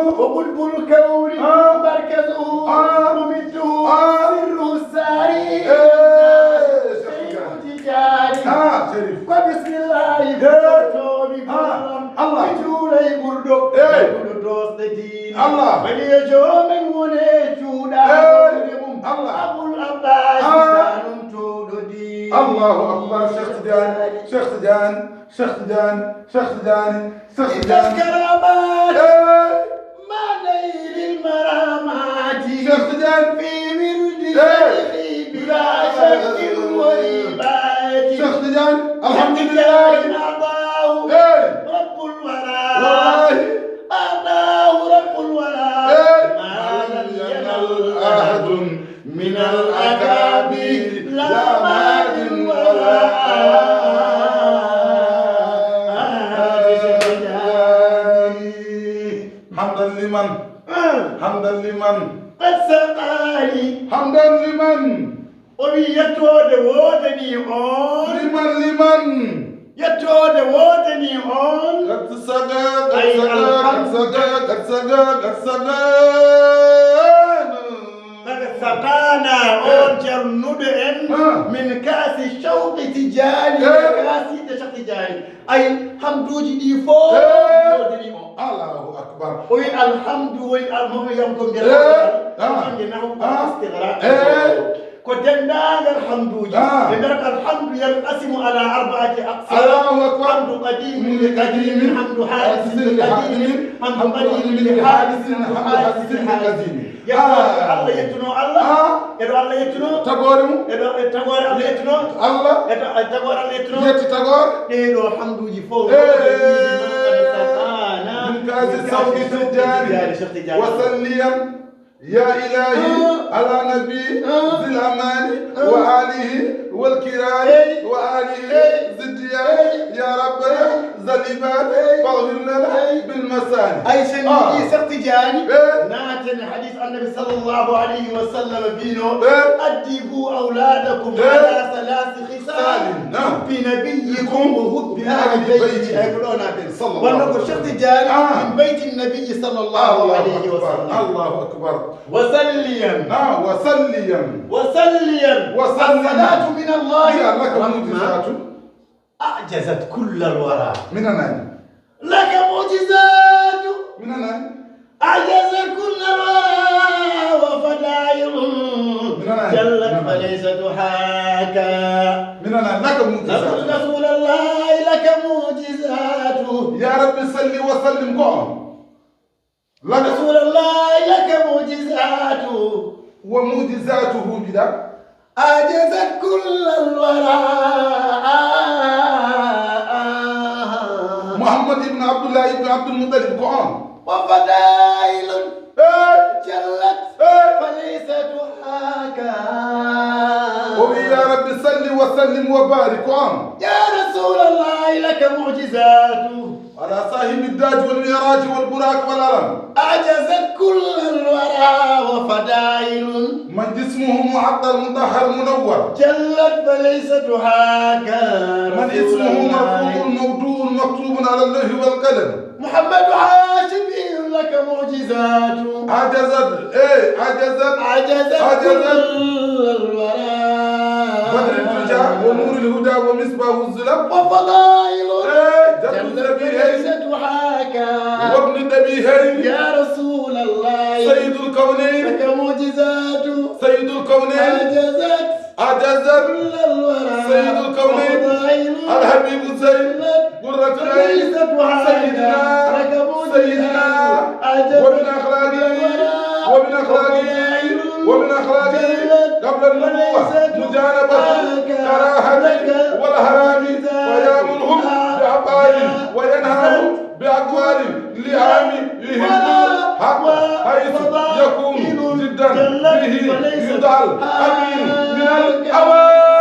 وقلب الكون مركزه ممده سره الساري شريف تجاري وبسم الله بطوبي الله جولي بردو بردو ستين الله وليجو من ونجودا أبو الأباس دانم تودي الله أكبر. شيخ تجاني شيخ تجاني شيخ تجاني شيخ تجاني شيخ تجاني الكرامات ما نيل المرامات شيخ تجاني في ورد شيخي بلا شك وريبات شيخ تجاني الحمد لله أعطاه رب الورى أعطاه رب الورى ما لم ينل أحد من الأكابر لا مال ولا حمدا لمن حمدا لمن قد سقاني حمدا لمن ويتود ودني on لمن يتود ودني on قد سقى قد سقى سقانا on جرند من كاس الشوق تجاري كاس الشوق تجاري أي حمدوجي دي فوق ودني on الله أكبر. وي الحمد والمهم يومكم بالله نحو استغراق كدنا الحمد الحمد ينقسم على 4 أقسام حمد قديم لقديم حمد حادث لقديم حمد قديم لحادث حادث لقديم الله يتنو الله يدو الله يتنو تغورم يدو تغور الله يتنو الله يدو تغور الله يتنو يتي تغور يدو الحمد يفوق من كاس الصوت تجاري وسلم يا إلهي على نبي ذي الأمان وآله والكرام وآله ذي الديان يا رب ذا العباد فاغفر لنا بالمساني أي سنجي سقتجاني ناتن حديث النبي صلى الله عليه وسلم بينه أدبوا أولادكم على 3 خصال بنبيكم وهب بأهل بيتي أقولنا بالصلاة ونقول شقتجاني من بيت النبي صلى الله عليه وسلم الله أكبر. وسلم وسلم الصلاة من الله لك معجزات أعجزت كل الورى من أنا لك معجزات من أنا أعجزت كل الورى وفدائل جلت فليس تحاكى من أنا لك معجزات رسول الله لك معجزات يا رب صل وسلم قوم رسول الله لك معجزات ومعجزاته بدا أعجزت كل الورى محمد بن عبد الله بن عبد المطلب قوم وفدائل جلت فليس تحاكى يا رب صل وسلم وبارك قوم يا رسول الله لك معجزات على صاحب الداج والمعراج والبراق والألم أعجزت كل الورى وفدائل من جسمه معطر مطهر منور جلت فليس تحاكى من اسمه مرفوع موضوع مكتوب على اللوح والقلم محمد هاشمي لك معجزات عجزت كل الورى بدر الدجى ونور الهدى ومصباح الظلام وفضائل جد ليس تحاكى وابن النبيين يا رسول الله سيد الكونين لك معجزات سيد الكونين عجزت كل الورى سيد الكونين الحبيب الزين قرة العين سيدنا ومن أخلاقه قبل النبوة مجانبة كراهة والهرام ويأمرهم بأفعال وينهاهم بأقوال لعام يهب حق حيث يكون جدا به يدعى الأمين من الأوان.